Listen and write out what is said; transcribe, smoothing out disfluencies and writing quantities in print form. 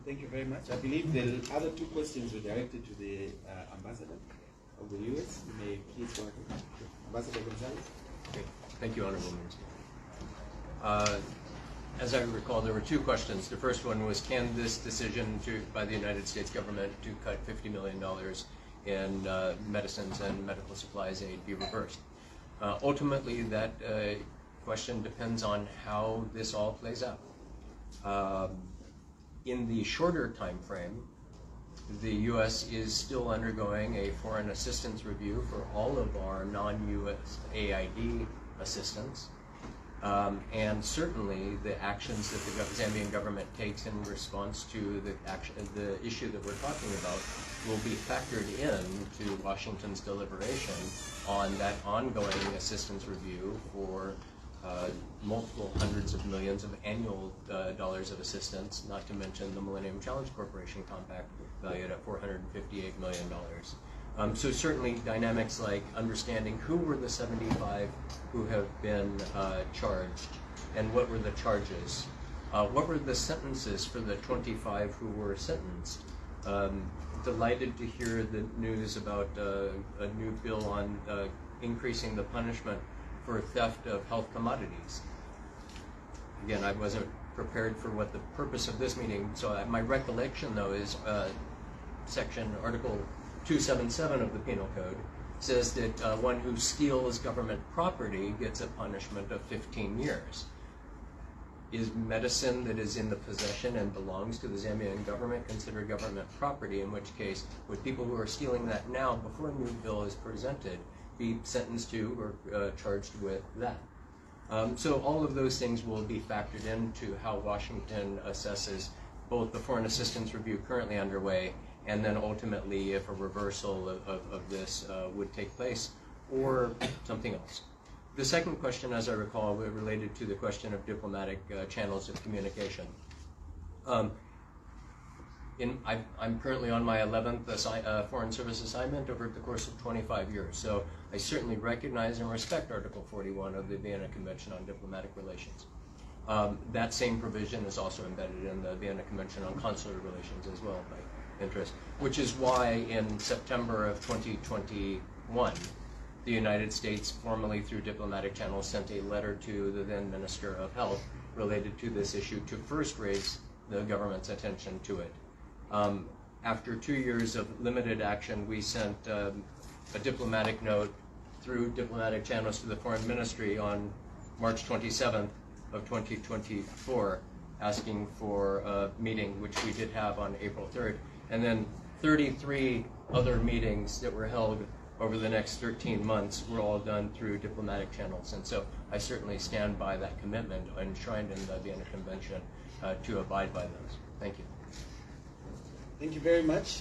Thank you very much. I believe the other two questions were directed to the ambassador of the U.S. You may please go ahead. Ambassador Gonzalez. Okay. Thank you, Honorable Minister. As I recall, there were two questions. The first one was, can this decision by the United States government to cut $50 million in medicines and medical supplies aid be reversed? Ultimately, that question depends on how this all plays out. In the shorter time frame, the U.S. is still undergoing a foreign assistance review for all of our non-U.S. AID assistance. And certainly the actions that the Zambian government takes in response to the issue that we're talking about will be factored into Washington's deliberation on that ongoing assistance review for multiple hundreds of millions of annual dollars of assistance, not to mention the Millennium Challenge Corporation Compact valued at $458 million. So certainly dynamics like understanding who were the 75 who have been charged and what were the charges, what were the sentences for the 25 who were sentenced. Delighted to hear the news about a new bill on increasing the punishment for theft of health commodities. Again, I wasn't prepared for what the purpose of this meeting, so my recollection though is Article 277 of the Penal Code says that one who steals government property gets a punishment of 15 years. Is medicine that is in the possession and belongs to the Zambian government considered government property, in which case would people who are stealing that now before a new bill is presented be sentenced to or charged with that? So all of those things will be factored into how Washington assesses both the foreign assistance review currently underway and then ultimately if a reversal of this would take place or something else. The second question, as I recall, related to the question of diplomatic channels of communication. I'm currently on my 11th Foreign Service assignment over the course of 25 years, so I certainly recognize and respect Article 41 of the Vienna Convention on Diplomatic Relations. That same provision is also embedded in the Vienna Convention on Consular Relations as well, by interest, which is why in September of 2021, the United States, formally through diplomatic channels, sent a letter to the then Minister of Health related to this issue to first raise the government's attention to it. After 2 years of limited action, we sent a diplomatic note through diplomatic channels to the Foreign Ministry on March 27th of 2024, asking for a meeting, which we did have on April 3rd, and then 33 other meetings that were held over the next 13 months were all done through diplomatic channels. And so I certainly stand by that commitment enshrined in the Vienna Convention to abide by those. Thank you. Thank you very much.